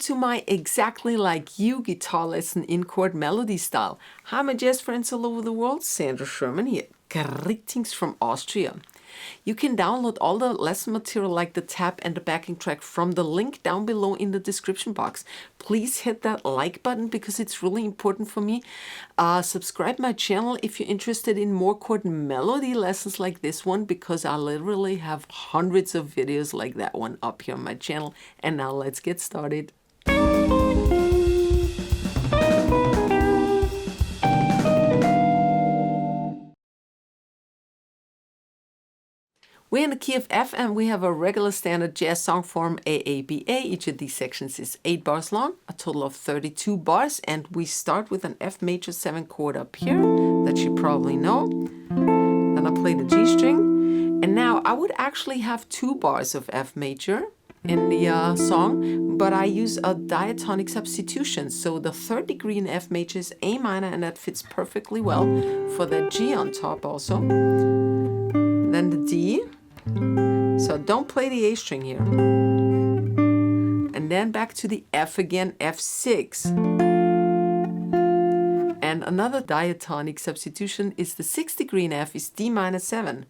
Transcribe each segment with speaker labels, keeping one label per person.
Speaker 1: to my Exactly Like You guitar lesson in chord melody style. Hi my jazz friends all over the world, Sandra Sherman here. Greetings from Austria. You can download all the lesson material like the tab and the backing track from the link down below in the description box. Please hit that like button because it's really important for me. Subscribe my channel if you're interested in more chord melody lessons like this one, because I literally have hundreds of videos like that one up here on my channel. And now let's get started. We're in the key of F and we have a regular standard jazz song form AABA. Each of these sections is 8 bars long, a total of 32 bars, and we start with an F major 7 chord up here that you probably know. Then I play the G string, and now I would actually have 2 bars of F major in the song, but I use a diatonic substitution. So the 3rd degree in F major is A minor, and that fits perfectly well for that G on top also. Then the D. So don't play the A string here. And then back to the F again, F6. And another diatonic substitution is the 6th degree in F is D minor 7.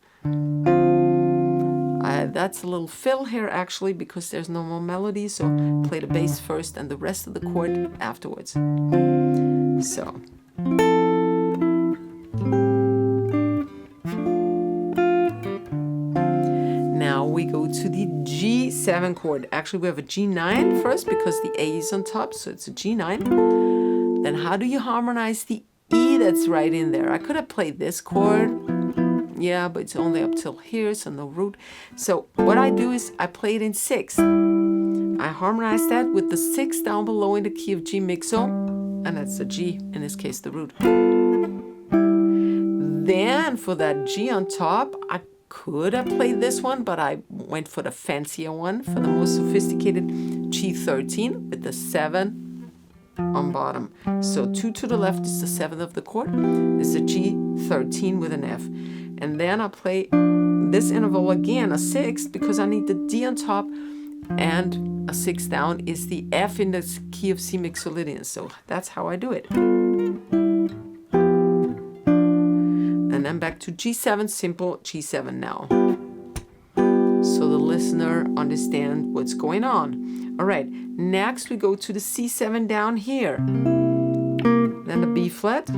Speaker 1: That's a little fill here actually because there's no more melody, so play the bass first and the rest of the chord afterwards. So. Now we go to the G7 chord. Actually, we have a G9 first because the A is on top, so it's a G9. Then how do you harmonize the E that's right in there? I could have played this chord. Yeah, but it's only up till here, so no root. So what I do is I play it in 6. I harmonize that with the 6 down below in the key of G mixo, and that's the G, in this case the root. Then for that G on top, I could have played this one, but I went for the fancier one, for the most sophisticated G13 with the 7 on bottom. So 2 to the left is the 7th of the chord. This is a G13 with an F. And then I play this interval again, a 6th, because I need the D on top, and a 6th down is the F in the key of C mixolydian. So that's how I do it. And then back to G7, simple G7 now. So the listener understands what's going on. All right, next we go to the C7 down here. Then the B flat.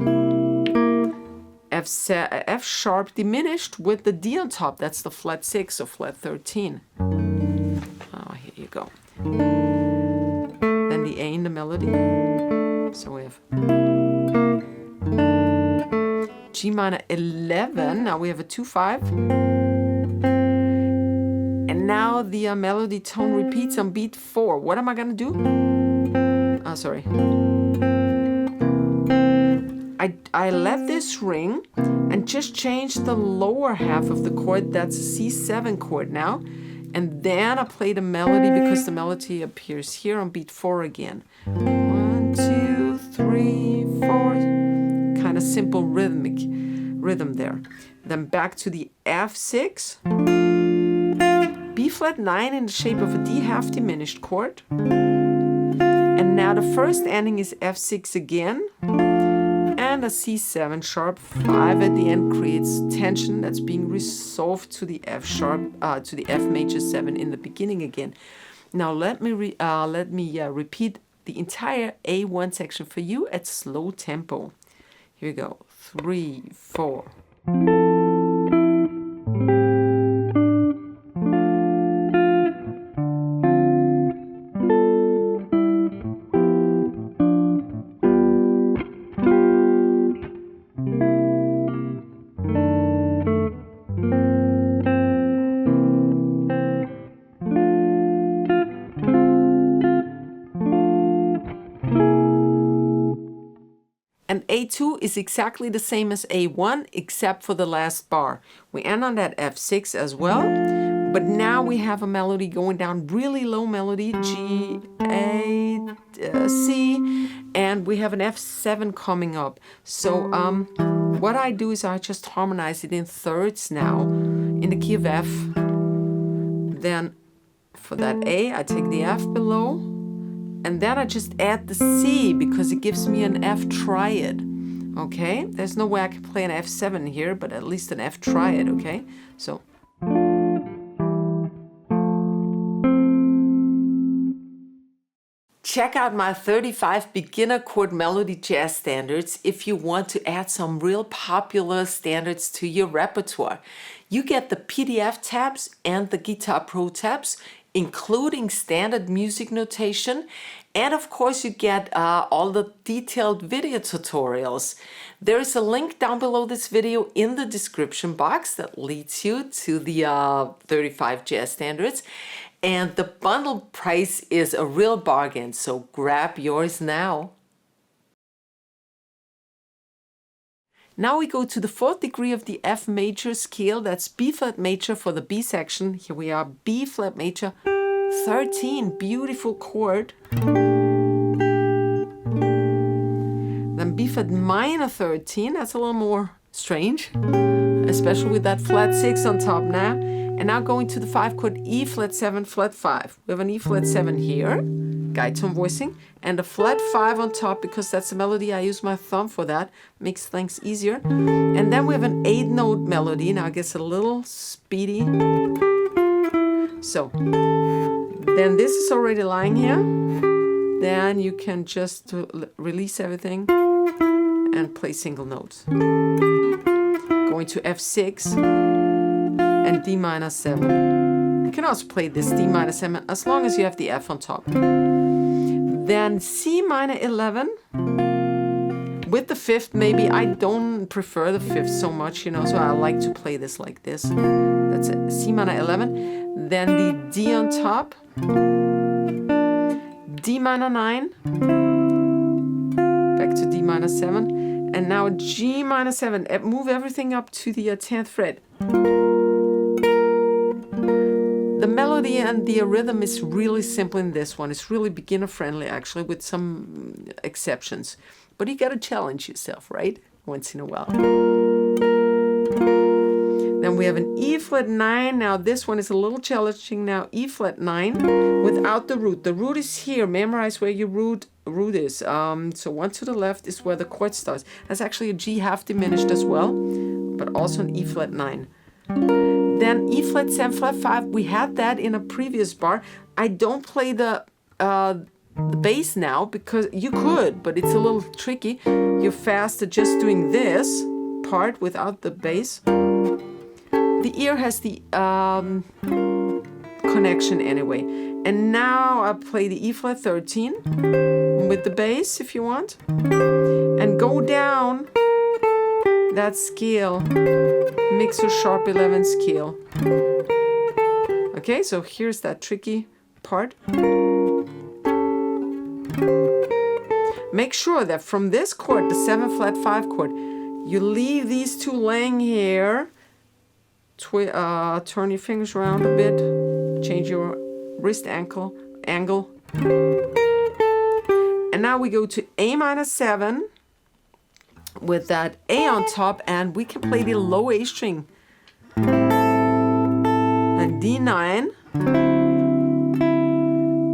Speaker 1: F sharp diminished with the D on top. That's the flat 6 or flat 13. Oh, here you go. Then the A in the melody. So we have G minor 11. Now we have a 2-5. And now the melody tone repeats on beat 4. What am I going to do? Oh, sorry. I let this ring and just change the lower half of the chord. That's a C7 chord now. And then I play the melody because the melody appears here on beat 4 again. 1, 2, 3, 4. Kind of simple rhythm there. Then back to the F6. B flat 9 in the shape of a D half diminished chord. And now the first ending is F6 again. And a C7 sharp 5 at the end creates tension that's being resolved to the F sharp, to the F major 7 in the beginning again. Now let me repeat the entire A1 section for you at slow tempo. Here we go. 3, 4. And A2 is exactly the same as A1 except for the last bar. We end on that F6 as well, but now we have a melody going down, really low melody, G, A, C, and we have an F7 coming up. So what I do is I just harmonize it in thirds now in the key of F. Then for that A, I take the F below, and then I just add the C because it gives me an F triad. Okay, there's no way I can play an F7 here, but at least an F triad, okay? So. Check out my 35 beginner chord melody jazz standards if you want to add some real popular standards to your repertoire. You get the PDF tabs and the Guitar Pro tabs, including standard music notation, and of course you get all the detailed video tutorials. There is a link down below this video in the description box that leads you to the 35 jazz standards. And the bundle price is a real bargain, so grab yours now. Now we go to the 4th degree of the F major scale. That's B flat major for the B section. Here we are, B flat major 13, beautiful chord. Then B flat minor 13, that's a little more strange, especially with that flat 6 on top now. And now going to the 5 chord, E flat 7, flat 5. We have an E flat 7 here, guide tone voicing, and a flat 5 on top because that's a melody. I use my thumb for that, makes things easier. And then we have an 8-note melody. Now it gets a little speedy. So, then this is already lying here. Then you can just release everything and play single notes. Going to F6. And D minor 7. You can also play this D minor 7 as long as you have the F on top. Then C minor 11 with the 5th maybe. I don't prefer the 5th so much, you know, so I like to play this like this. That's it. C minor 11. Then the D on top. D minor 9. Back to D minor 7. And now G minor 7. Move everything up to the 10th fret. The melody and the rhythm is really simple in this one. It's really beginner friendly actually, with some exceptions. But you gotta challenge yourself, right? Once in a while. Then we have an E flat 9. Now this one is a little challenging now. E flat 9 without the root. The root is here. Memorize where your root is. So 1 to the left is where the chord starts. That's actually a G half diminished as well, but also an E flat 9. Then E flat 7, flat 5, we had that in a previous bar. I don't play the bass now because you could, but it's a little tricky. You're faster just doing this part without the bass. The ear has the connection anyway. And now I play the E flat 13 with the bass if you want. And go down that scale, mixer sharp 11 scale. Okay, so here's that tricky part. Make sure that from this chord, the 7 flat 5 chord, you leave these two laying here. Turn your fingers around a bit, change your wrist angle. And now we go to A minor 7 with that A on top, and we can play the low A string. And D9,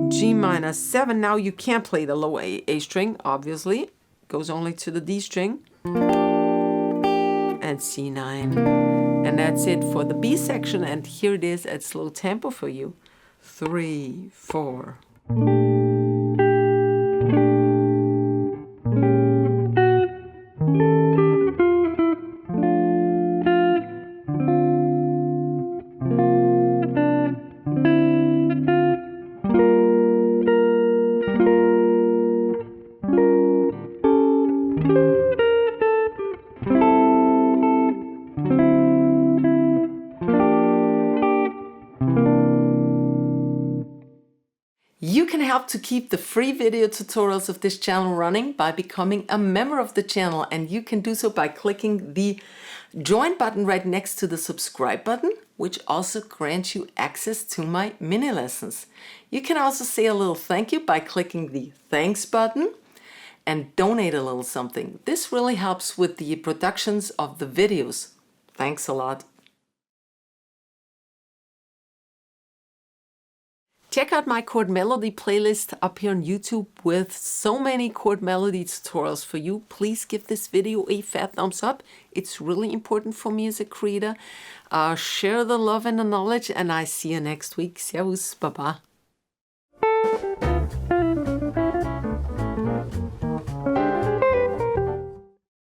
Speaker 1: G minor 7. Now you can't play the low A string, obviously. It goes only to the D string. And C9. And that's it for the B section, and here it is at slow tempo for you. 3, 4. You can help to keep the free video tutorials of this channel running by becoming a member of the channel, and you can do so by clicking the join button right next to the subscribe button, which also grants you access to my mini lessons. You can also say a little thank you by clicking the thanks button and donate a little something. This really helps with the productions of the videos. Thanks a lot. Check out my chord melody playlist up here on YouTube with so many chord melody tutorials for you. Please give this video a fat thumbs up. It's really important for me as a creator. Share the love and the knowledge, and I see you next week. Servus, baba.